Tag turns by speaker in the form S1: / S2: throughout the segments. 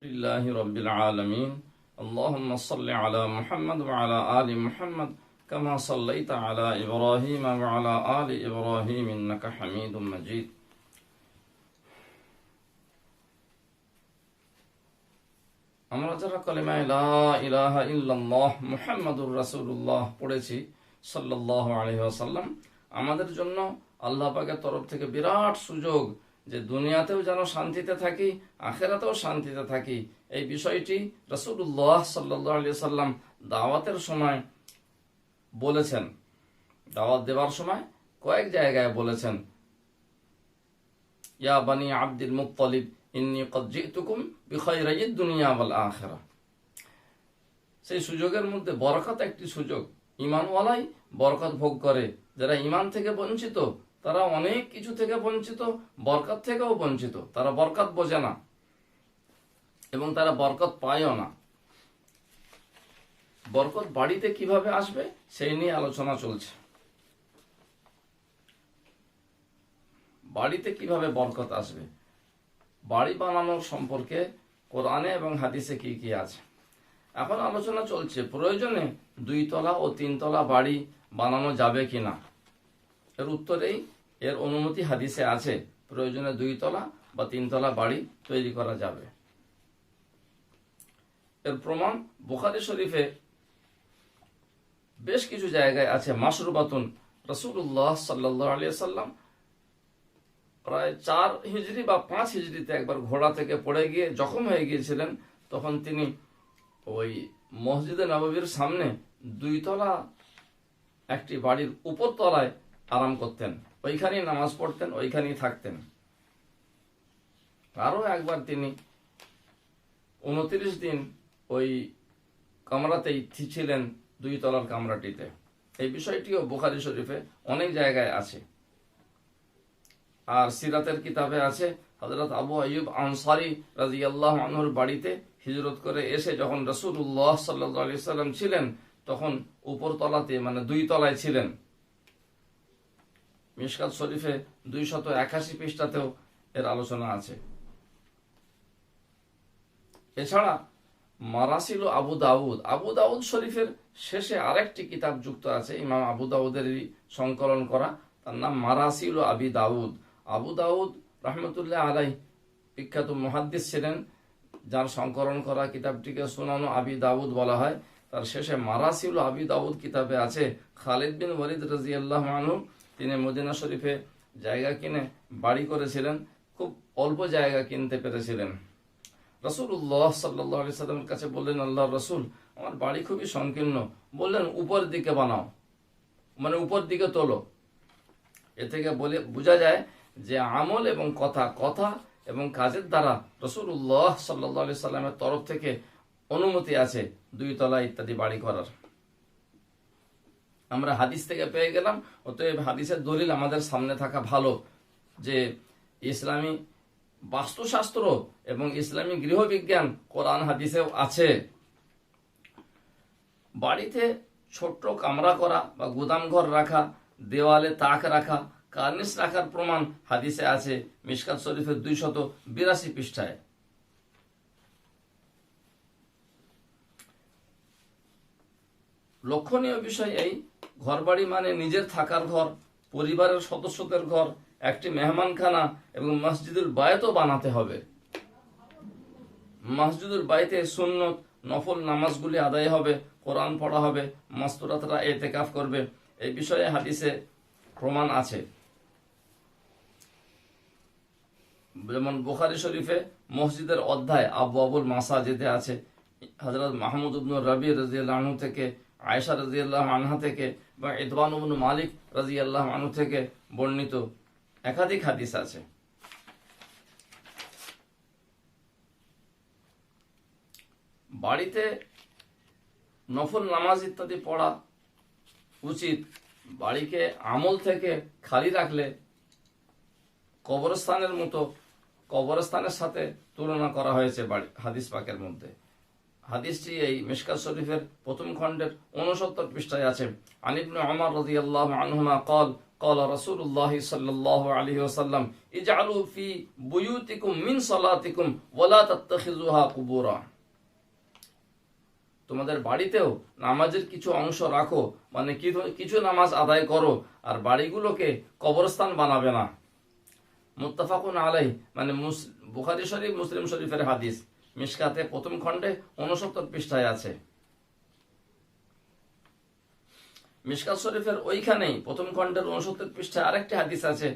S1: لله رب العالمين اللهم صل على محمد وعلى آل محمد كما صليت على إبراهيم وعلى آل إبراهيم إنك حميد مجيد আমরা যারা কালিমা লা ইলাহা ইল্লাল্লাহ মুহাম্মাদুর রাসূলুল্লাহ পড়েছি সাল্লাল্লাহু আলাইহি ওয়াসাল্লাম, আমাদের জন্য আল্লাহ পাকের তরফ থেকে বিরাট সুযোগ যে দুনিয়াতেও যেন শান্তিতে থাকি, আখিরাতেও শান্তিতে থাকি। এই বিষয়টি রাসূলুল্লাহ সাল্লাল্লাহু আলাইহি ওয়াসাল্লাম দাওয়াতের সময় বলেছেন, দাওয়াত দেওয়ার সময় কয়েক জায়গায় বলেছেন, ইয়া বানি আব্দুল মুত্তালিব ইন্নী কদ জিতুকুম বিখাইরাইদ দুনিয়া ওয়াল আখিরা। সেই সুযোগের মধ্যে বরকত একটি সুযোগ। ঈমানওয়ালাই বরকত ভোগ করে, যারা ঈমান থেকে বঞ্চিত তারা অনেক কিছু থেকে বঞ্চিত, বরকত থেকেও বঞ্চিত। তারা বরকত বোঝে না এবং তারা বরকত পায়ও না। বরকত বাড়িতে কিভাবে আসবে সেই নিয়ে আলোচনা চলছে। বাড়িতে কিভাবে বরকত আসবে, বাড়ি বানানোর সম্পর্কে কোরআনে এবং হাদিসে কি কি আছে এখন আলোচনা চলছে। প্রয়োজনে 2 তলা ও 3 তলা বাড়ি বানানো যাবে কিনা, এর উত্তরেই এর অনুমতি হাদিসে আছে। প্রয়োজনে 2 তলা বা 3 তলা বাড়ি তৈরি করা যাবে। এর প্রমাণ বুখারী শরীফে বেশ কিছু জায়গায় আছে। মাশরুবাতুন, রাসূলুল্লাহ সাল্লাল্লাহু আলাইহি ওয়াসাল্লাম প্রায় 4 হিজরি বা 5 হিজরিতে একবার ঘোড়া থেকে পড়ে গিয়ে জখম হয়ে গিয়েছিলেন। তখন তিনি ওই মসজিদে নববীর সামনে 2 তলা একটি বাড়ির উপর তলায় আরাম করতেন, ওইখানেই নামাজ পড়তেন, ওইখানেই থাকতেন। আরো একবার তিনি 29 দিন ওই কামরাতেই ছিলেন, 2 তলার কামরাটিতে। এই বিষয়টিও বুখারী শরীফে অনেক জায়গায় আছে। আর সিরাতের কিতাবে আছে, হযরত আবু আইয়ুব আনসারী রাদিয়াল্লাহু আনহুর বাড়িতে হিজরত করে এসে যখন রাসূলুল্লাহ সাল্লাল্লাহু আলাইহি সাল্লাম ছিলেন তখন উপর তলাতে মানে 2 তলায় ছিলেন। মিশকাত শরীফে 281 পৃষ্ঠাতেও এর আলোচনা আছে। এছাড়া মারাসিল আবু দাউদ, আবু দাউদ শরীফের শেষে আরেকটি কিতাব যুক্ত আছে, ইমাম আবু দাউদেরই সংকলন করা, তার নাম মারাসিল আবি দাউদ। আবু দাউদ রাহমাতুল্লাহ আলাইহি বিখ্যাত মুহাদ্দিস ছিলেন, যার সংকলন করা কিতাবটিকে সুনান আবি দাউদ বলা হয়। তার শেষে মারাসিল আবি দাউদ কিতাবে আছে, খালিদ বিন ওয়ালিদ রাদিয়াল্লাহু আনহু তিনি মদিনা শরীফে জায়গা কিনে বাড়ি করেছিলেন। খুব অল্প জায়গা কিনতে পেরেছিলেন। রাসূলুল্লাহ সাল্লাল্লাহু আলাইহি সাল্লামের কাছে বললেন, আল্লাহর রাসূল, আমার বাড়ি খুবই সংকীর্ণ। বললেন, উপর দিকে বানাও, মানে উপর দিকে তোলো। এ থেকে বলে বোঝা যায় যে আমল এবং কথা এবং কাজের দ্বারা রাসূলুল্লাহ সাল্লাল্লাহু আলাইহি সাল্লামের তরফ থেকে অনুমতি আছে 2 তলা ইত্যাদি বাড়ি করার। আমরা হাদিস থেকে পেয়ে গেলাম, অতএব হাদিসের দলিল আমাদের সামনে থাকা ভালো যে ইসলামী বাস্তুশাস্ত্র এবং ইসলামী গৃহবিজ্ঞান কোরআন হাদিসেও আছে। বাড়িতে ছোট্ট কামরা করা বা গুদাম ঘর রাখা, দেওয়ালে তাক রাখা, কার্নিশ রাখার প্রমাণ হাদিসে আছে মিশকাত শরীফের 282 পৃষ্ঠায়। লক্ষণীয় বিষয় এই, ঘরবাড়ি মানে নিজের থাকার ঘর, পরিবারের সদস্যদের ঘর, একটি মেহমানখানা এবং মসজিদুল বায়তও বানাতে হবে। মসজিদুল বায়তে সুন্নত নফল নামাজগুলি আদায় হবে, কোরআন পড়া হবে, মাস্তুরাতরা ইতিকাফ করবে। এই বিষয়ে হাদিসে প্রমাণ আছে। যেমন বুখারী শরীফে মসজিদের অধ্যায় আবওয়াবুল মাসাজিদে আছে। হযরত মাহমুদ ইবনে রাবি রাদিয়াল্লাহু আনহু থেকে, আয়েশা রাদিয়াল্লাহু আনহা থেকে বা ইতবান ইবনে মালিক রাদিয়াল্লাহু আনহু থেকে বর্ণিত একাধিক হাদিস আছে। বাড়িতে নফল নামাজ ইত্যাদি পড়া উচিত। বাড়িকে আমল থেকে খালি রাখলে কবরস্থানের মতো, কবরস্থানের সাথে তুলনা করা হয়েছে হাদিস পাকের মধ্যে। হাদিসটি এই মিশকাত শরীফের প্রথম খণ্ডের 69 পৃষ্ঠায় আছে। আন ইবনে উমর রাদিয়াল্লাহু আনহুমা قال قال رسول الله صلى الله عليه وسلم اجعلوا في بيوتكم من صلاتكم ولا تتخذوها قبورا। তোমাদের বাড়িতেও নামাজের কিছু অংশ রাখো, মানে কিছু নামাজ আদায় করো, আর বাড়িগুলোকে কবরস্থান বানাবে না। মুত্তাফাকুন আলাইহ, মানে বুখারী শরীফ মুসলিম শরীফের হাদিস, মিশকাতে প্রথম খণ্ডে 69 পৃষ্ঠায় আছে। মিশকাত শরীফের ওইখানেই প্রথম খণ্ডের 69 পৃষ্ঠায় আরেকটি হাদিস আছে।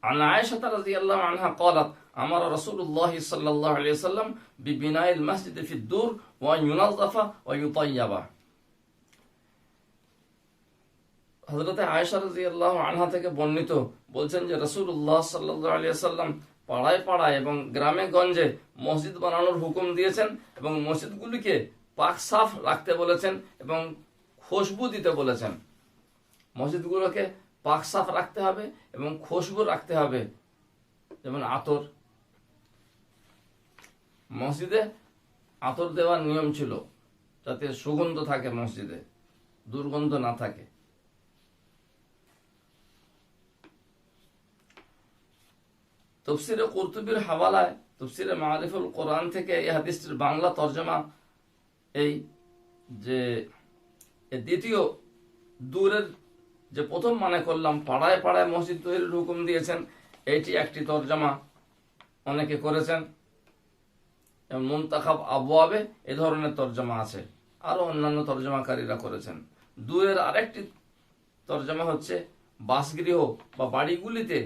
S1: আন আয়েশা রাদিয়াল্লাহু আনহা قالت امر رسول الله صلى الله عليه وسلم ببناء المسجد في الدور وان ينظف ويطيب। হযরত আয়েশা রাদিয়াল্লাহু আনহা থেকে বর্ণিত, বলছেন যে রাসূলুল্লাহ সাল্লাল্লাহু আলাইহি ওয়াসাল্লাম পাড়ায় পাড়ায় এবং গ্রামে গঞ্জে মসজিদ বানানোর হুকুম দিয়েছেন এবং মসজিদগুলিকে পাক সাফ রাখতে বলেছেন এবং খুশবু দিতে বলেছেন। মসজিদগুলোকে পাক সাফ রাখতে হবে এবং খুশবু রাখতে হবে, যেমন আতর। মসজিদে আতর দেওয়ার নিয়ম ছিল যাতে সুগন্ধ থাকে, মসজিদে দুর্গন্ধ না থাকে। তাফসীরে কুরতুবীর হাওয়ালায় তাফসীরে মাআরিফুল কোরআন থেকে এই হাদিসটির বাংলা তরজমা, এই যে দ্বিতীয় দূরের যে প্রথম মানে করলাম পাড়ায় পাড়ায় মসজিদ তৈরির হুকুম দিয়েছেন, এটি একটি তরজমা অনেকে করেছেন। এবং মুনতাখাব আবওয়াবে এ ধরনের তরজমা আছে, আরো অন্যান্য তরজমাকারীরা করেছেন। দূরের আরেকটি তরজমা হচ্ছে বাসগৃহ বা বাড়িগুলিতে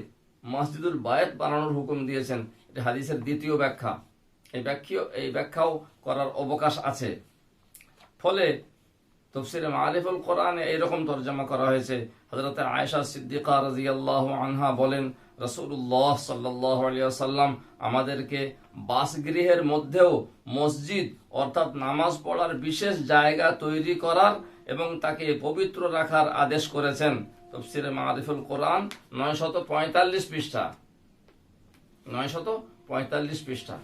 S1: মসজিদুল বায়ত বানানোর হুকুম দিয়েছেন। এটি হাদিসের দ্বিতীয় ব্যাখ্যা। এই ব্যাখ্যাও করার অবকাশ আছে। ফলে তাফসীরে মাআরিফুল কোরআনে এইরকম তরজমা করা হয়েছে। হযরত আয়েশা সিদ্দিকা রাদিয়াল্লাহু আনহা বলেন, রাসূলুল্লাহ সাল্লাল্লাহু আলাইহি ওয়াসাল্লাম আমাদেরকে বাসগৃহের মধ্যেও মসজিদ অর্থাৎ নামাজ পড়ার বিশেষ জায়গা তৈরি করার এবং তাকে পবিত্র রাখার আদেশ করেছেন। তাফসীরে মাআরিফুল কোরআন 945 পৃষ্ঠা, 945 পৃষ্ঠা।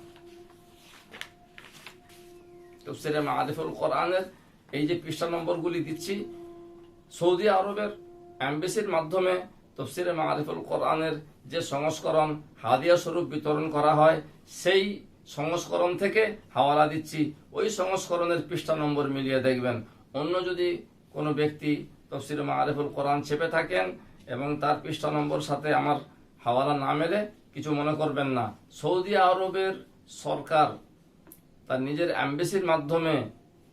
S1: তাফসীরে মাআরিফুল কোরআনের এই যে পৃষ্ঠা নম্বরগুলি দিচ্ছি, সৌদি আরবের এমবেসির মাধ্যমে তাফসীরে মাআরিফুল কোরআনের যে সংস্করণ হাদিয়া স্বরূপ বিতরণ করা হয়, সেই সংস্করণ থেকে হাওয়ালা দিচ্ছি। ওই সংস্করণের পৃষ্ঠা নম্বর মিলিয়ে দেখবেন। অন্য যদি কোনো ব্যক্তি তাফসীরে মাআরিফুল কোরআন ছেপে থাকেন এবং তার পৃষ্ঠা নম্বর সাথে আমার হাওয়ালা না মেলে কিছু মনে করবেন না। সৌদি আরবের সরকার তার নিজের এমবেসির মাধ্যমে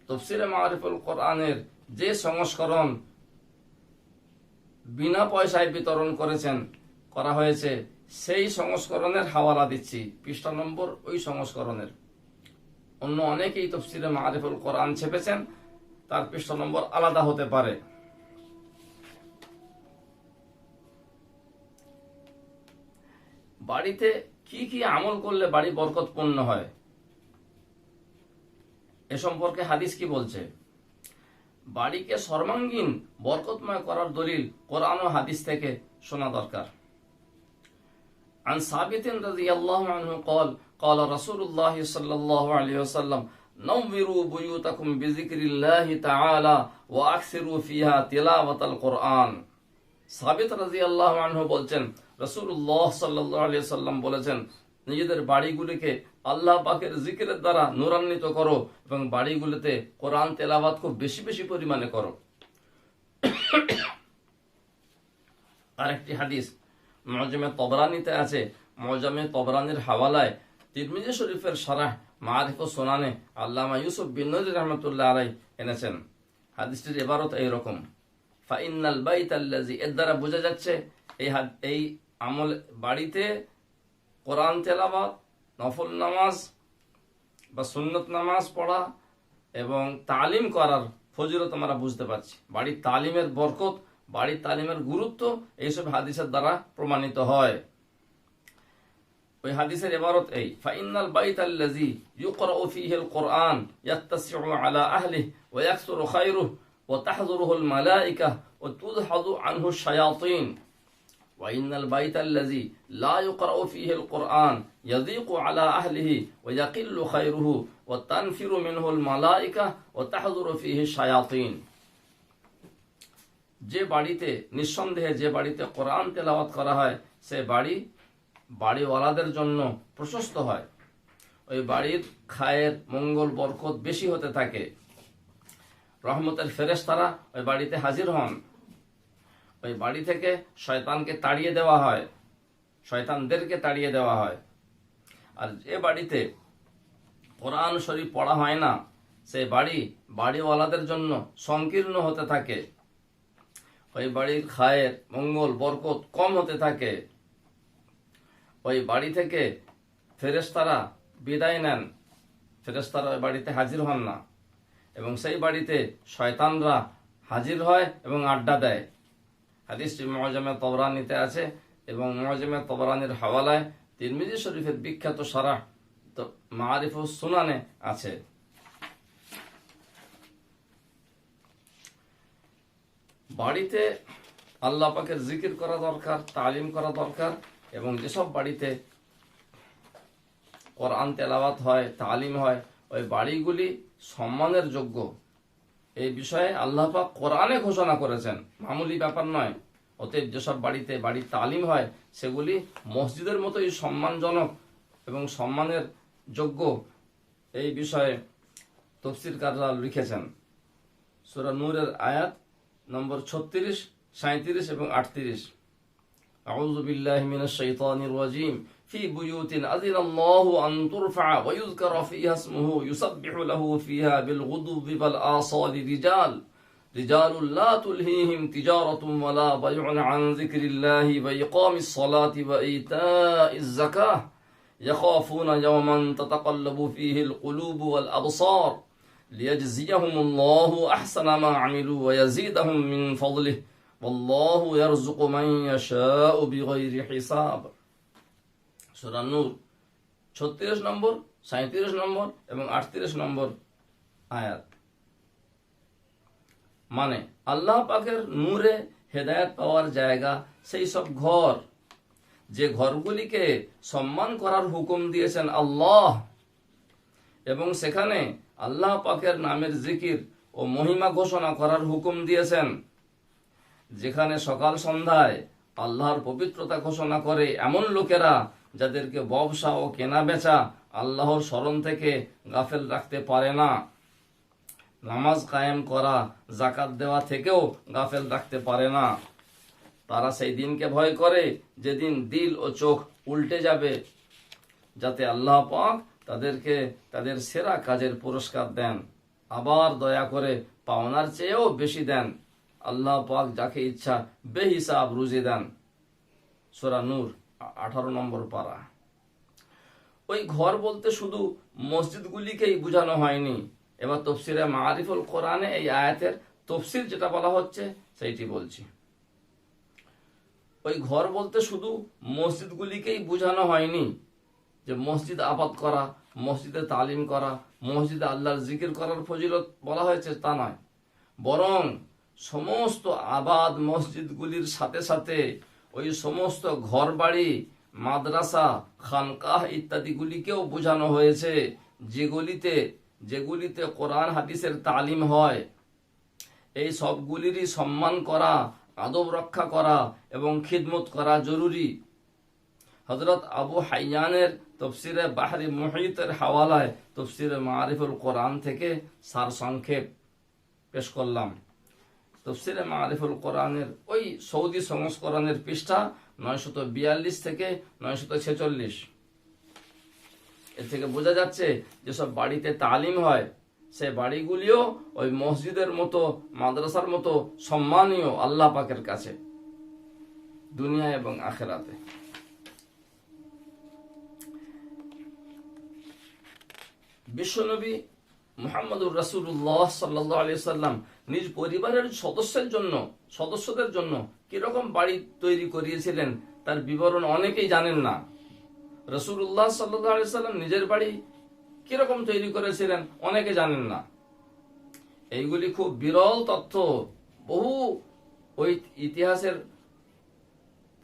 S1: তাফসীরে মাআরিফুল কোরআনের যে সংস্করণ বিনা পয়সায় বিতরণ করা হয়েছে, সেই সংস্করণের হাওয়ালা দিচ্ছি, পৃষ্ঠা নম্বর ওই সংস্করণের। অন্য অনেকেই তাফসীরে মাআরিফুল কোরআন ছেপেছেন, তার পৃষ্ঠা নম্বর আলাদা হতে পারে। বাড়িতে কি কি আমল করলে বাড়ি বরকতপূর্ণ হয়, এ সম্পর্কে হাদিস কি বলছে? বাড়িকে সর্বাঙ্গীন বরকতময় করার দলিল কোরআন ও হাদিস থেকে শোনা দরকার। عن ثابت رضي الله عنه قال قال رسول الله صلى الله عليه وسلم نوروا بيوتكم بذكر الله تعالى واكثروا فيها تلاوة القرآن। সাবিত রাদিয়াল্লাহু আনহু বলছেন, রাসূলুল্লাহ সাল্লাল্লাহু আলাইহি ওয়াসাল্লাম বলেছেন, নিজেদের বাড়িগুলিকে আল্লাহ পাকের জিকিরের দ্বারা নূরান্বিত করো এবং বাড়িগুলিতে কোরআন তেলাওয়াত খুব বেশি বেশি পরিমাণে করো। আরেকটি হাদিস মুআজ্জামে তবরানীতে আছে। মুআজ্জামে তবরানীর হাওয়ালায় তিরমিজি শরীফের শারাহ মাআরিফুস সুনানে আল্লামা ইউসুফ বিন নজরী রাহমাতুল্লাহ আলাইহি এনেছেন। হাদিসটির ইবারত এইরকম, ফাইনাল বাইতাল্লাযী, এর দ্বারা বোঝা যাচ্ছে এই আমল বাড়িতে কোরআন তেলাওয়াত, নফল নামাজ বা সুন্নত নামাজ পড়া এবং তালিম করার ফজিলত আমরা বুঝতে পারছি। বাড়ির তালিমের বরকত, বাড়ির তালিমের গুরুত্ব এইসব হাদিসের দ্বারা প্রমাণিত হয়। ওই হাদিসের ইবারত এই, ফাইনাল বাইতাল্লাযী ইউকরাউ ফীহিল কোরআন ইয়াত্তাসিউ আলা আহলিহি ওয়া ইয়াকসুরু খায়রুহু ওয়া তাহযুরুহুল মালায়েকা ওয়া তুযহাদু আনহু শায়াতিন। ওয়াইনাল বাইতাল্লাযী লা ইউকরাউ ফীহিল কুরআন ইয়াযীকু আলা আহলিহি ওয়া ইয়াকিল্লু খায়রুহু ওয়া তানফিরু মিনহুল মালায়েকা ওয়া তাহযুরু ফীহি শায়াতিন। যে বাড়িতে নিঃসন্দেহে যে বাড়িতে কোরআন তেলাওয়াত করা হয় সে বাড়িওয়ালাদের জন্য প্রশস্ত হয়, ওই বাড়ির খায়ের মঙ্গল বরকত বেশি হতে থাকে, রহমতের ফেরেশতারা ওই বাড়িতে হাজির হন, ওই বাড়ি থেকে শয়তানকে তাড়িয়ে দেওয়া হয়, শয়তানদেরকে তাড়িয়ে দেওয়া হয়। আর যে বাড়িতে কোরআন শরীফ পড়া হয় না সে বাড়িওয়ালাদের জন্য সংকীর্ণ হতে থাকে, ওই বাড়ির খায়ের মঙ্গল বরকত কম হতে থাকে, ওই বাড়ি থেকে ফেরেশতারা বিদায় নেন, ফেরেশতারা ওই বাড়িতে হাজির হন না, এবং সেই বাড়িতে শয়তানরা হাজির হয় এবং আড্ডা দেয়। হাদিসটি মুআজামে তবরানীতে আছে এবং মুআজামে তবরানীর হাওয়ালায় তিরমিজি শরীফের বিখ্যাত শারাহ মাআরিফুস সুনানে আছে। বাড়িতে আল্লাহ পাকের জিকির করা দরকার, তালিম করা দরকার, এবং যেসব বাড়িতে কোরআন তেলাওয়াত হয়, তালিম হয়, ওই বাড়িগুলি সম্মানের যোগ্য। এই বিষয়ে আল্লাহ পাক কোরআনে ঘোষণা করেছেন, মামুলি ব্যাপার নয়। অতএব যেসব বাড়িতে বাড়ির তালিম হয় সেগুলি মসজিদের মতোই সম্মানজনক এবং সম্মানের যোগ্য। এই বিষয়ে তাফসীরকাররা লিখেছেন। সূরা নূরের আয়াত নম্বর 36, 37 এবং 38। আউযু বিল্লাহি মিনাশ শাইতানির রাজীম। ফি বুয়ুতিন আযিনাল্লাহু আন তুরফা ওয়া ইউযকারা ফিহা ইসমুহু ইউসাব্বিহু লাহু ফিহা বিল গুদুবি ওয়াল আসালি রিজালুন লা তুলহিহিম তিজারাতুন ওয়ালা বাইউন আন যিকরিল্লাহি ওয়া ইকামিস সালাতি ওয়া ইতাইজ যাকাহ ইয়াখাফুনা ইয়াওমান তাতাকাল্লাবু ফিহিল কুলুবু ওয়াল আবসার লিয়াজজিয়াহুমুল্লাহু আহসানা মা আমিলু ওয়া ইয়াজিদাহুম মিন ফাদলিহি ওয়াল্লাহু ইয়ারযুকু মান ইয়াশাউ বিগাইরি হিসাব। সূরা নূর 36 নম্বর, 37 নম্বর এবং 38 নম্বর আয়াত। মানে আল্লাহ পাকের নূরে হেদায়েত পাওয়ার জায়গা সেই সব ঘর যে ঘরগুলিকে সম্মান করার হুকুম দিয়েছেন আল্লাহ, এবং সেখানে আল্লাহ পাকের নামের জিকির ও মহিমা ঘোষণা করার হুকুম দিয়েছেন, যেখানে সকাল সন্ধ্যায় আল্লাহর পবিত্রতা ঘোষণা করে এমন লোকেরা যাদেরকে ব্যবসা ও কেনা বেচা আল্লাহর স্মরণ থেকে গাফেল রাখতে পারে না, নামাজ কায়েম করা, যাকাত দেওয়া থেকেও গাফেল রাখতে পারে না। তারা সেই দিনকে ভয় করে যেদিন দিল ও চোখ উল্টে যাবে, যাতে আল্লাহ পাক তাদেরকে তাদের সেরা কাজের পুরস্কার দেন, আবার দয়া করে পাওনার চেয়েও বেশি দেন। আল্লাহ পাক যাকে ইচ্ছা বেহিসাব রুজি দেন। সূরা নূর 18 নম্বর পারা। ওই ঘর বলতে শুধু মসজিদগুলিকেই বোঝানো হয়নি। এবার তাফসীরে মাআরিফুল কোরআনে এই আয়াতের তাফসীর যেটা বলা হচ্ছে সেইটি বলছি। ওই ঘর বলতে শুধু মসজিদগুলিকেই বোঝানো হয়নি যে মসজিদ আবাদ করা, মসজিদে তালিম করা, মসজিদে আল্লাহর জিকির করার ফজিলত বলা হয়েছে, তা নয়। বরং সমস্ত আবাদ মসজিদগুলির সাথে সাথে ওই সমস্ত ঘর বাড়ি, মাদ্রাসা, খানকাহ ইত্যাদিগুলিকেও বোঝানো হয়েছে, যেগুলিতে কোরআন হাদিসের তালিম হয়। এই সবগুলিরই সম্মান করা, আদব রক্ষা করা এবং খিদমত করা জরুরি। হযরত আবু হাইয়ানের তাফসীরে বাহরি মুহীতের হাওয়ালায় তাফসীরে মাআরিফুল কোরআন থেকে সারসংক্ষেপ পেশ করলাম। তাফসীরে মাআরিফুল কোরআনের ওই সৌদি সংস্করণের পৃষ্ঠা 942 থেকে 946। এর থেকে বোঝা যাচ্ছে যেসব বাড়িতে তালিম হয় সে বাড়িগুলিও ওই মসজিদের মতো, মাদ্রাসার মতো সম্মানীয় আল্লাহ পাকের কাছে, দুনিয়া এবং আখিরাতে। বিশ্বনবী মুহাম্মদুর রাসূলুল্লাহ সাল্লাল্লাহু আলাইহি সাল্লাম নিজ পরিবারের সদস্যদের জন্য কিরকম বাড়ি তৈরি করিয়েছিলেন তার বিবরণ অনেকেই জানেন না। রাসূলুল্লাহ সাল্লাল্লাহু আলাইহি সাল্লাম নিজের বাড়ি কিরকম তৈরি করেছিলেন অনেকে জানেন না। এইগুলি খুব বিরল তথ্য, বহু ওই ইতিহাসের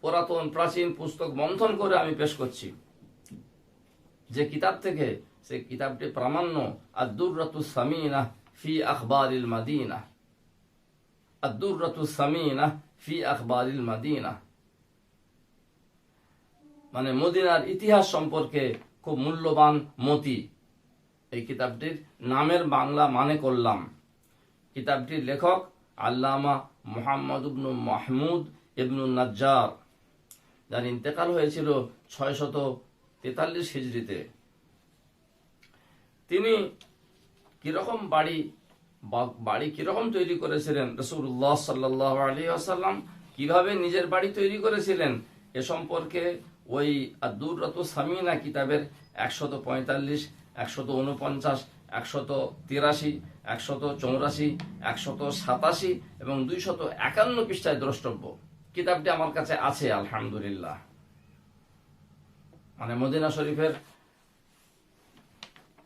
S1: পুরাতন প্রাচীন পুস্তক মন্থন করে আমি পেশ করছি। যে কিতাব থেকে, সেই কিতাবটি প্রামাণ্য আদ-দুররাতুস সামিনাহ ফি আখবারিল মাদিনাহ, আদ-দুররাতুস সামিনাহ ফি আখবারিল মাদিনাহ, মানে মদিনার ইতিহাস সম্পর্কে খুব মূল্যবান মতি। এই কিতাবটির নামের বাংলা মানে করলাম। কিতাবটির লেখক আল্লামা মুহাম্মদ ইবনু মাহমুদ ইবনু নাজ্জার, যার ইন্তেকাল হয়েছিল 643 হিজরিতে। তিনি কিরকম বাড়ি কিরকম তৈরি করেছিলেন, রাসূলুল্লাহ সাল্লাল্লাহু আলাইহি ওয়াসাল্লাম কিভাবে নিজের বাড়ি তৈরি করেছিলেন, এ সম্পর্কে ওই আদ-দুররাতুস সামিনা কিতাবের 145, 149, 183, 184, 187 এবং 251 পৃষ্ঠায় দ্রষ্টব্য। কিতাবটি আমার কাছে আছে আলহামদুলিল্লাহ। মানে মদিনা শরীফের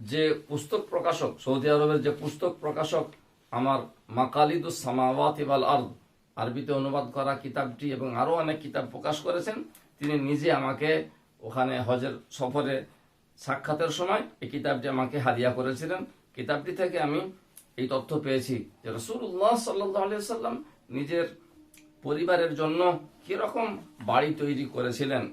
S1: যে পুস্তক প্রকাশক, সৌদি আরবের যে পুস্তক প্রকাশক আমার মাকালিদুস সামাওয়াতি ওয়াল আরদ আরবিতে অনুবাদ করা কিতাবটি এবং আরো অনেক কিতাব প্রকাশ করেছেন, তিনি নিজে আমাকে ওখানে হজের সফরে সাক্ষাতের সময় এই কিতাবটি আমাকে হাদিয়া করেছিলেন। কিতাবটি থেকে আমি এই তথ্য পেয়েছি যে রাসূলুল্লাহ সাল্লাল্লাহু আলাইহি ওয়াসাল্লাম নিজের পরিবারের জন্য কিরকম বাড়ি তৈরি করেছিলেন।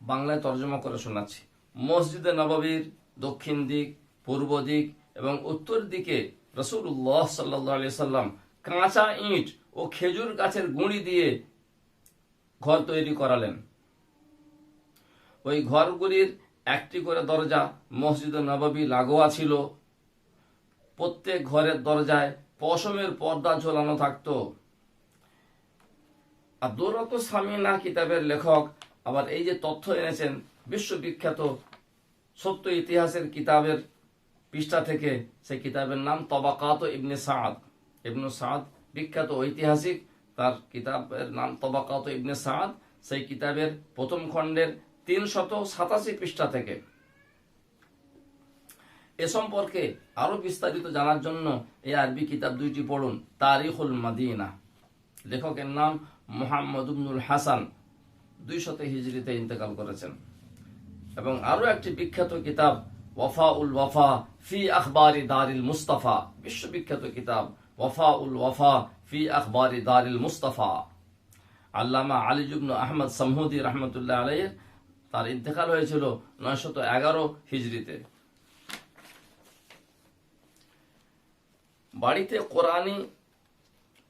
S1: বাংলায় তর্জমা করে শোনাচ্ছি। মসজিদে নববীর দক্ষিণ দিক, পূর্ব দিক এবং উত্তর দিকে রাসূলুল্লাহ সাল্লাল্লাহু আলাইহি ওয়াসাল্লাম কাঁচা ইট ও খেজুর গাছের গুঁড়ি দিয়ে ঘর তৈরি করালেন। ওই ঘরগুলির একটি করে দরজা মসজিদে নববী লাগোয়া ছিল। প্রত্যেক ঘরের দরজায় পশমের পর্দা ঝোলানো থাকতো। আর দুররাতুস সামিনা কিতাবের লেখক আবার এই যে তথ্য এনেছেন বিশ্ববিখ্যাত সত্য ইতিহাসের কিতাবের পৃষ্ঠা থেকে, সেই কিতাবের নাম তবাকাত ইবনে সাদ। ইবনে সাদ বিখ্যাত ঐতিহাসিক, তার কিতাবের নাম তবাকাত ইবনে সাদ। সেই কিতাবের প্রথম খণ্ডের 387 পৃষ্ঠা থেকে। এ সম্পর্কে আরো বিস্তারিত জানার জন্য এই আরবি কিতাব দুইটি পড়ুন। তারিখুল মাদিনা, লেখকের নাম মুহাম্মদ ইবনুল হাসান, 200 হিজরিতে ইন্তেকাল করেছেন। এবং আরো একটি বিখ্যাত কিতাব ওয়াফাউল ওয়াফা ফি আখবারি দারিল মুস্তাফা, বিশ্ববিখ্যাত কিতাব ওয়াফাউল ওয়াফা ফি আখবারি দারিল মুস্তাফা, আল্লামা আলী ইবনে আহমদ সামহুদি রহমতুল্লাহ আলাইহি। তার ইন্তেকাল হয়েছিল 911 হিজরিতে। বাড়িতে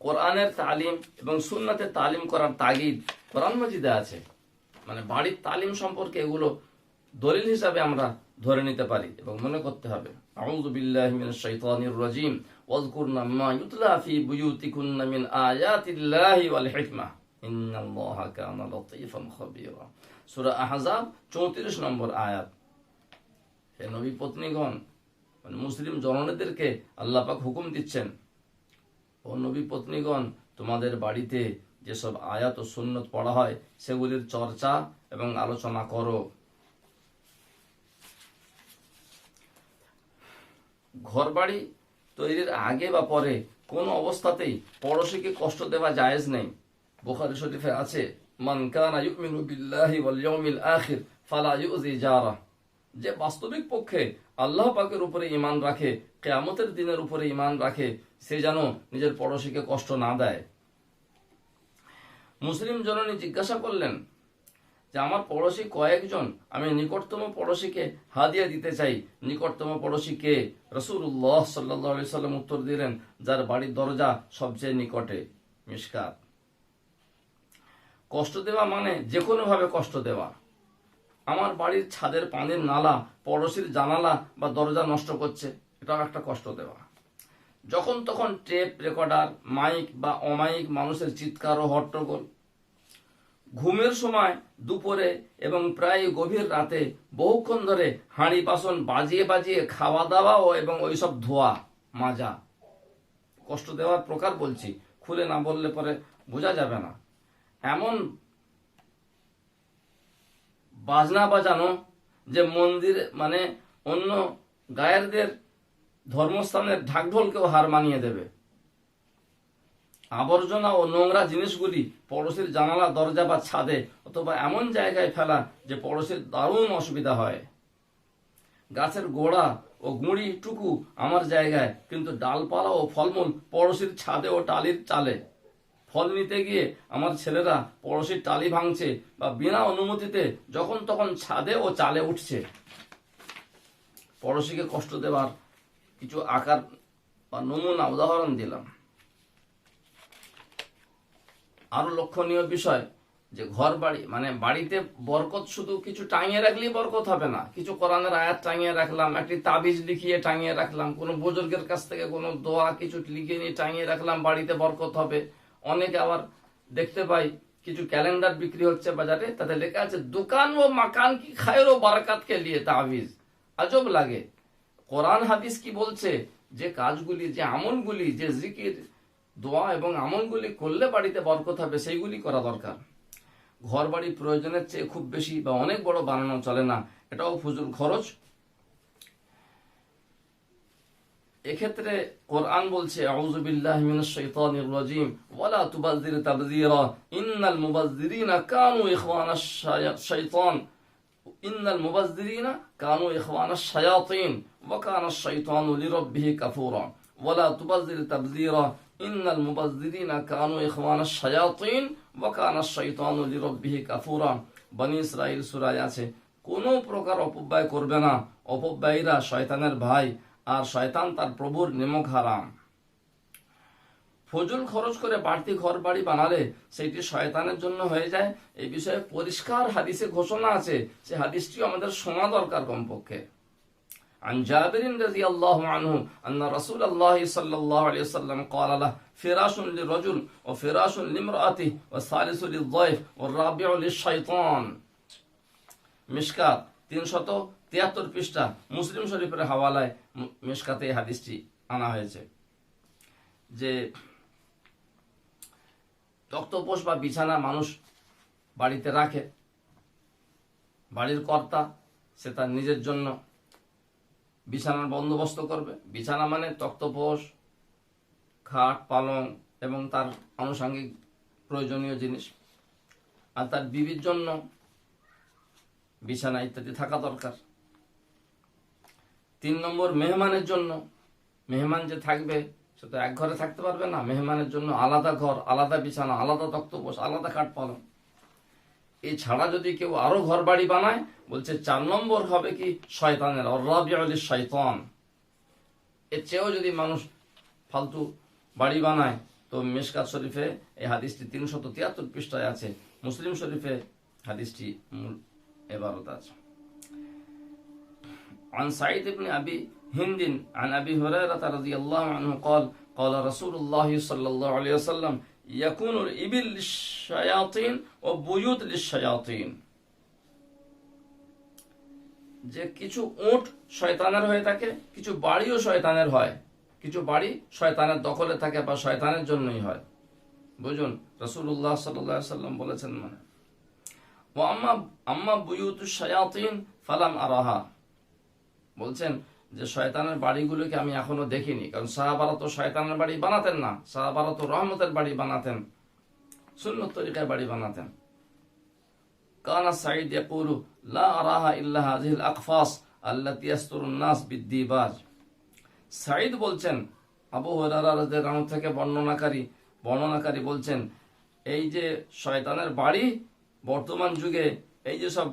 S1: কোরআনের তালিম এবং সুন্নাতের তালিম করার তাগিদ কোরআন মাজিদে আছে। মানে বাড়ির তালিম সম্পর্কে এগুলো দলিল হিসাবে আমরা ধরে নিতে পারি এবং মনে করতে হবে। আউযু বিল্লাহি মিনাশ শাইতানির রাজিম ওয়াজকুরনা মা ইউতলা ফি বুয়ুতিকুন্না মিন আয়াতিল্লাহি ওয়াল হিকমাহ ইন্নাল্লাহা কানা লাতীফান খাবীরা। সূরা আহজাব 34 নম্বর আয়াত। হে নবী পত্নীগণ, মানে মুসলিম জননীদেরকে আল্লাহ পাক হুকুম দিচ্ছেন, ও নবী পত্নীগণ, তোমাদের বাড়িতে যেসব আয়াত ও সুন্নত পড়া হয় সেগুলির চর্চা এবং আলোচনা করো। ঘরবাড়ি তৈরির আগে বা পরে কোন অবস্থাতেই পড়োশীকে কষ্ট দেওয়া জায়েজ নেই। বুখারী শরীফে আছে, মান কানা ইউমিনু বিল্লাহি ওয়াল ইয়াউমিল আখির ফালা ইউজি জারা। যে বাস্তবিক পক্ষে আল্লাহ পাকের উপরে ঈমান রাখে, কিয়ামতের দিনের উপরে ঈমান রাখে, সে যেন নিজের পড়োশীকে কষ্ট না দেয়। মুসলিম জননী জিজ্ঞাসা করলেন যে আমার পড়োশী কয়েকজন, আমি নিকটতম পড়োশীকে হাদিয়া দিতে চাই। নিকটতম পড়োশী কে? রাসূলুল্লাহ সাল্লাল্লাহু আলাইহি সাল্লাম উত্তর দিলেন, যার বাড়ির দরজা সবচেয়ে নিকটে। মিশকাত। কষ্ট দেওয়া মানে যে কোনো ভাবে কষ্ট দেওয়া। আমার বাড়ির ছাদের পানির নালা পড়োশীর জানালা বা দরজা নষ্ট করছে, এটাও একটা কষ্ট দেওয়া। যখন তখন টেপ রেকর্ডার, মাইক বা অমাইক মানুষের চিৎকার ও হট্টগোল, ঘুমের সময়, দুপুরে এবং প্রায় গভীর রাতে বহুক্ষণ ধরে হাঁড়ি বাসন বাজিয়ে বাজিয়ে খাওয়া দাওয়া ও এবং ওইসব ধোয়া মাজা, কষ্ট দেওয়ার প্রকার বলছি, খুলে না বললে পরে বোঝা যাবে না। এমন বাজনা বাজানো যে মন্দির মানে অন্য গায়েরদের ধর্মস্থানের ঢাকঢোলকেও হার মানিয়ে দেবে। আবর্জনা ও নোংরা জিনিসগুলি পড়োশির জানালা, দরজা বা ছাদে অথবা এমন জায়গায় ফেলা যে পড়োশির দারুণ অসুবিধা হয়। গাছের গোড়া ও গুঁড়ি টুকু আমার জায়গায়, কিন্তু ডালপালা ও ফলমূল পড়োশির ছাদে ও টালির চালে। ফল নিতে গিয়ে আমার ছেলেরা পড়োশির টালি ভাঙছে বা বিনা অনুমতিতে যখন তখন ছাদে ও চালে উঠছে। পড়োশিকে কষ্ট দেওয়ার কিছু আকার বা নমুনা উদাহরণ দিলাম। আরো লক্ষণীয় বিষয় যে ঘর বাড়ি মানে বাড়িতে বরকত শুধু কিছু টাঙিয়ে রাখলেই বরকত হবে না। কিছু কোরআনের আয়াত টাঙিয়ে রাখলাম, একটি তাবিজ লিখিয়ে টাঙিয়ে রাখলাম, কোনো বুজুর্গের কাছ থেকে কোনো দোয়া কিছু লিখে নিয়ে টাঙিয়ে রাখলাম, বাড়িতে বরকত হবে। অনেকে আবার দেখতে পাই কিছু ক্যালেন্ডার বিক্রি হচ্ছে বাজারে, তাতে লেখা আছে দোকান ও মাকান কি খায়ের ও বারাকাত কে লিয়ে তাবিজ। আজব লাগে। কোরআন হাদিস কি বলছে যে কাজগুলি, যে আমলগুলি, যে জিকির, দোয়া এবং আমলগুলি করলে বাড়িতে বরকত হবে সেইগুলি করা দরকার। ঘর বাড়ি প্রয়োজনের চেয়ে খুব বেশি বা অনেক বড় বানানো চলে না, এটাও ফুজুল খরচ। এক্ষেত্রে কোরআন বলছে আউযু বিল্লাহি মিনাশ শাইতানির রাজিম ওয়ালা তুবাযজির তাবযীরা ইন্নাল মুবাযযিরিনা কানু ইখওয়ানাশ শাইতান ইন্নাল মুবাযযিরিনা কানু ইখওয়ানাশ শায়াতিন ওয়া কানাশ শাইতানু লিরাব্বিহি কাফুরা ওয়ালা তুবাযজির তাবযীরা ইন্নাল মুবাযযিরিনা কানু ইখওয়ানাশ শায়াতিন ওয়া কানাশ শাইতানু লিরাব্বিহি কাফুরা। বনী ইসরাঈল সূরায় আছে, কোনো প্রকার অপব্যয় করবে না, অপব্যয়ীরা শয়তানের ভাই আর শয়তান তার প্রভুর নিমক হারাম। ফজল খরচ করে বাড়তি ঘর বাড়ি বানালে সেটি শয়তানের জন্য হয়ে যায়, এই বিষয়ে পরিষ্কার হাদিসে ঘোষণা আছে। সে হাদিসটিও আমাদের শোনা দরকার কমপক্ষে। عن جابر رضي الله عنه أن رسول الله صلى الله عليه وسلم قال له فراش للرجل وفراش لامرأته والثالث للضيف والرابع للشيطان। মিশকাত 373 পৃষ্ঠা, মুসলিম শরীফের হাওয়ালায় মিশকাতে এই হাদিসটি আনা হয়েছে যে তক্তপোষ বা বিছানা মানুষ বাড়িতে রাখে। বাড়ির কর্তা সে তার নিজের জন্য বিছানার বন্দোবস্ত করবে। বিছানা মানে তক্তপোষ, খাট, পালং এবং তার আনুষঙ্গিক প্রয়োজনীয় জিনিস। আর তার বিবির জন্য বিছানা ইত্যাদি থাকা দরকার। 3 নম্বর মেহমানের জন্য। মেহমান যে থাকবে সে তো এক ঘরে থাকতে পারবে না, মেহমানের জন্য আলাদা ঘর, আলাদা বিছানা, আলাদা তক্তপোষ, আলাদা খাট পালং। এছাড়া যদি কেউ আরো ঘর বাড়ি বানায়, বলছে 4 নম্বর হবে কি শয়তানের, আর-রাবিউ লিশ-শাইতান। এর চেয়েও যদি মানুষ ফালতু বাড়ি বানায় তো মিশকাত শরীফে এই হাদিসটি 373 পৃষ্ঠায় আছে, মুসলিম শরীফে হাদিসটি মূল এবারত আছে। عن سعيد بن أبي هند عن أبي هريرة رضي الله عنه قال قال رسول الله صلى الله عليه وسلم يكون الإبل للشياطين وبيوت للشياطين। যে কিছু উট শয়তানের হয়ে থাকে, কিছু বাড়িও শয়তানের হয়। কিছু বাড়ি শয়তানের দখলে থাকে বা শয়তানের জন্যই হয়। বুঝুন, রাসূলুল্লাহ সাল্লাল্লাহু আলাইহি সাল্লাম বলেছেন মানে ওয়া আম্মা বুয়ুতুশ শায়াতিন ফালাম আরাহা। বলছেন যে শয়তানের বাড়িগুলোকে আমি এখনো দেখিনি, কারণ সাহাবারা তো শয়তানের বাড়ি বানাতেন না, সাহাবারা তো রহমতের বাড়ি বানাতেন, সুন্নত তরিকায় বাড়ি বানাতেন। কানা সাঈদ ইয়াকুলু লা আরাহা ইল্লা হাযিহিল আকফাস আল্লাতী ইয়াসতুরুন নাস বিদ্দিবাজ। সাঈদ বলছেন, আবু হুরায়রা রাদিয়াল্লাহু আনহু থেকে বর্ণনাকারী বলছেন, এই যে শয়তানের বাড়ি বর্তমান যুগে এই যে সব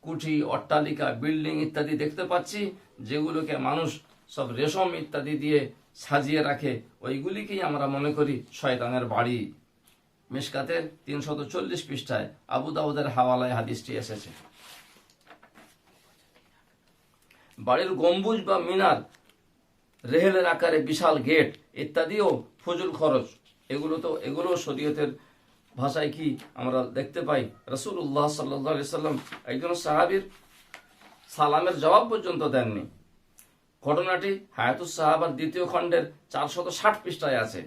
S1: কুঠি, অট্টালিকা, বিল্ডিং ইত্যাদি দেখতে পাচ্ছি, যেগুলোকে মানুষ সব রেশম ইত্যাদি দিয়ে সাজিয়ে রাখে, ওইগুলিকেই আমরা মনে করি শয়তানের বাড়ি। মিশকাতের 340 পৃষ্ঠায় আবু দাউদের হাওয়ালায় হাদিসটি এসেছে। বাড়ির গম্বুজ বা মিনার, রেহেলের আকারে বিশাল গেট ইত্যাদিও ফজল খরচ। এগুলো শরীয়তের ভাষায় কি আমরা দেখতে পাই, রাসূলুল্লাহ সাল্লাল্লাহু আলাইহি সাল্লাম একজন সাহাবীর সালামের জবাব পর্যন্ত দেননি। ঘটনাটি হায়াতুস সাহাবার 2য় খণ্ডের 460 পৃষ্ঠায় আছে।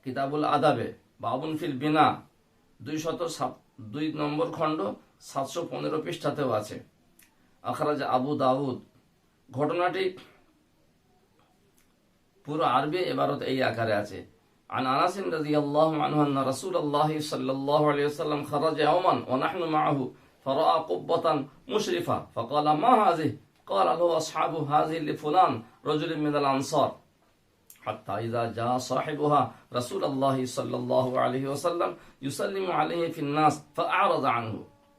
S1: কিতাবুল আদাবে বাবুন ফিল বিনা 202 নম্বর খণ্ড 715 পৃষ্ঠাতেও আছে। আখরাজ আবু দাউদ। ঘটনাটি পুরো আরবি ইবারত এই আকারে আছে। عن أنس رضي الله عنه أن رسول الله صلى الله عليه وسلم خرج يوما ونحن معه فرأى قبة مشرفة فقال ما هذه؟ قال له أصحاب هذه لفلان رجل من الأنصار حتى إذا جاء صاحبها رسول الله صلى الله عليه وسلم يسلم عليه في الناس فأعرض عنه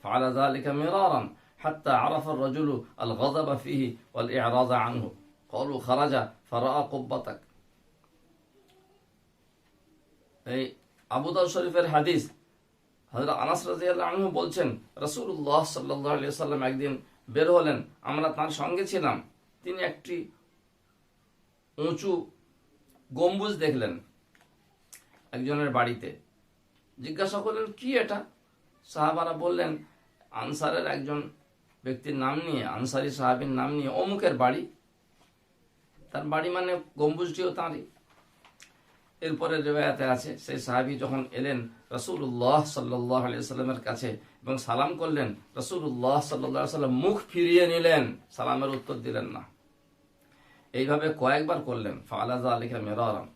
S1: فعلى ذلك مرارا حتى عرف الرجل الغضب فيه والإعراض عنه قالوا خرج فرأى قبتك। এই আবু দাউদ শরীফের হাদিস, হযরত আনাস রাদিয়াল্লাহু আনহু বলছেন রাসূলুল্লাহ সাল্লাল্লাহু আলাইহি ওয়াসাল্লাম একদিন বের হলেন, আমরা তার সঙ্গে ছিলাম। তিনি একটি উঁচু গম্বুজ দেখলেন একজনের বাড়িতে। জিজ্ঞাসা করলেন কি এটা? সাহাবারা বললেন আনসারের একজন ব্যক্তির নাম নিয়ে, আনসারী সাহাবীর নাম নিয়ে অমুকের বাড়ি। তার বাড়ি মানে গম্বুজটিও তাঁরই। এরপরে রিওয়ায়াতে আছে সেই সাহাবী যখন এলেন রাসূলুল্লাহ সাল্লাল্লাহু আলাইহি ওয়াসাল্লামের কাছে এবং সালাম করলেন, রাসূলুল্লাহ সাল্লাল্লাহু আলাইহি ওয়াসাল্লাম মুখ ফিরিয়ে নিলেন, সালামের উত্তর দিলেন না। এইভাবে কয়েকবার করলেন। ফাআলা যালিকা মিরারান।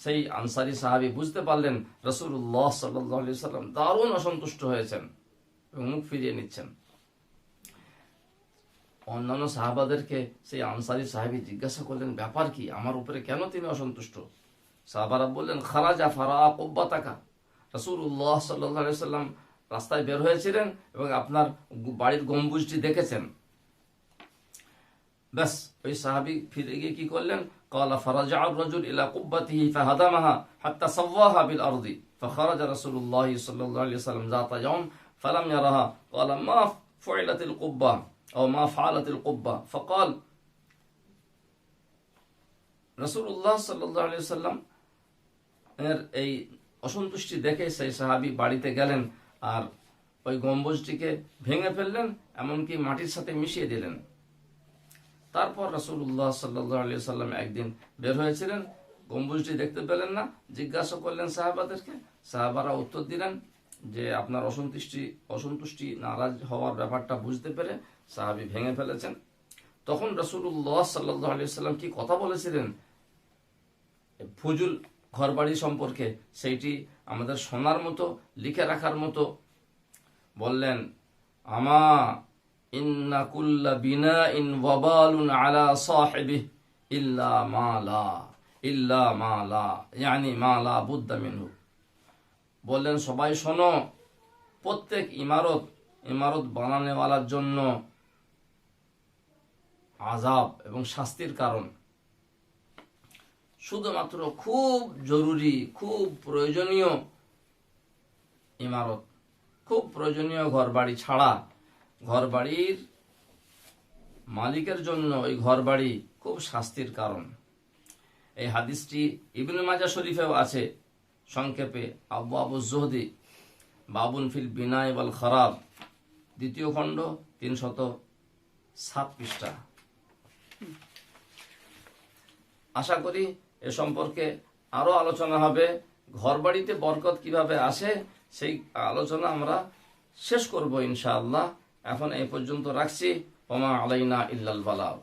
S1: সেই আনসারী সাহাবী বুঝতে পারলেন রাসূলুল্লাহ সাল্লাল্লাহু আলাইহি ওয়াসাল্লাম দারুণ অসন্তুষ্ট হয়েছেন এবং মুখ ফিরিয়ে নিচ্ছেন। অন্যান্য সাহাবাদেরকে সেই আনসারী সাহাবী জিজ্ঞাসা করলেন ব্যাপার কি, আমার উপরে কেন তিনি অসন্তুষ্ট? সাহাবারা বললেন খারাজা ফারা কুব্বাতাকা, রাসূলুল্লাহ সাল্লাল্লাহু আলাইহি ওয়াসাল্লাম রাস্তায় বের হয়েছিলেন এবং আপনার বাড়ির গম্বুজটি দেখেছেন। ব্যাস ওই সাহাবী ফিরে গিয়ে কি করলেন? ক্বালা ফারাজা আর-রাজুল ইলা কুব্বাতিহি ফাহাদামাহা হাত্তা সাওয়াহা বিল আরদি ফাখারাজা রাসূলুল্লাহ সাল্লাল্লাহু আলাইহি ওয়াসাল্লাম যাতা ইয়াওম ফালাম ইয়ারাহা ক্বালা মা ফুইলাতিল কুব্বা আও মা ফাআলাতিল কুব্বা ফাকাল রাসূলুল্লাহ সাল্লাল্লাহু আলাইহি ওয়াসাল্লাম এর এই অসন্তুষ্টি দেখে সেই সাহাবী বাড়িতে গেলেন আর ওই গম্বুজটিকে ভেঙে ফেললেন, এমনকি মাটির সাথে মিশিয়ে দিলেন। তারপর রাসূলুল্লাহ সাল্লাল্লাহু আলাইহি ওয়াসাল্লাম একদিন বের হয়েছিলেন, গম্বুজটি দেখতে পেলেন না, জিজ্ঞাসা করলেন সাহাবাদেরকে। সাহাবারা উত্তর দিলেন যে আপনার অসন্তুষ্টি নারাজ হওয়ার ব্যাপারটা বুঝতে পেরে সাহাবী ভেঙে ফেলেছেন। তখন রাসূলুল্লাহ সাল্লাল্লাহু আলাইহি ওয়াসাল্লাম কি কথা বলেছিলেন ফুজুল ঘরবাড়ি সম্পর্কে, সেইটি আমাদের শোনার মতো, লিখে রাখার মতো। বললেন আমা ইন্না কুল্লা বিনাইন ওয়াবালুন আলা সাহিবিহি ইল্লা মা লা ইয়ানি মা লা বুদ্দা মিনহু। বললেন সবাই শোনো, প্রত্যেক ইমারত বানানোওয়ালার জন্য আযাব এবং শাস্তির কারণ। শুধুমাত্র খুব জরুরি, খুব প্রয়োজনীয় ইমারত, খুব প্রয়োজনীয় ঘরবাড়ি ছাড়া ঘরবাড়ির মালিকের জন্য ওই ঘরবাড়ি খুব শাস্তির কারণ। এই হাদিসটি ইবনে মাজাহ শরীফেও আছে। সংক্ষেপে আবওয়াবুজ যুহদি বাবুন ফিল বিনাই ওয়াল খারাব, 2য় খণ্ড 307 পৃষ্ঠা। আশা করি এ সম্পর্কে আরো আলোচনা হবে। ঘরবাড়িতে বরকত কিভাবে আসে সেই আলোচনা আমরা শেষ করব ইনশাআল্লাহ। এখন এই পর্যন্ত রাখছি। ওমা আলাইনা ইল্লাল বালাগ।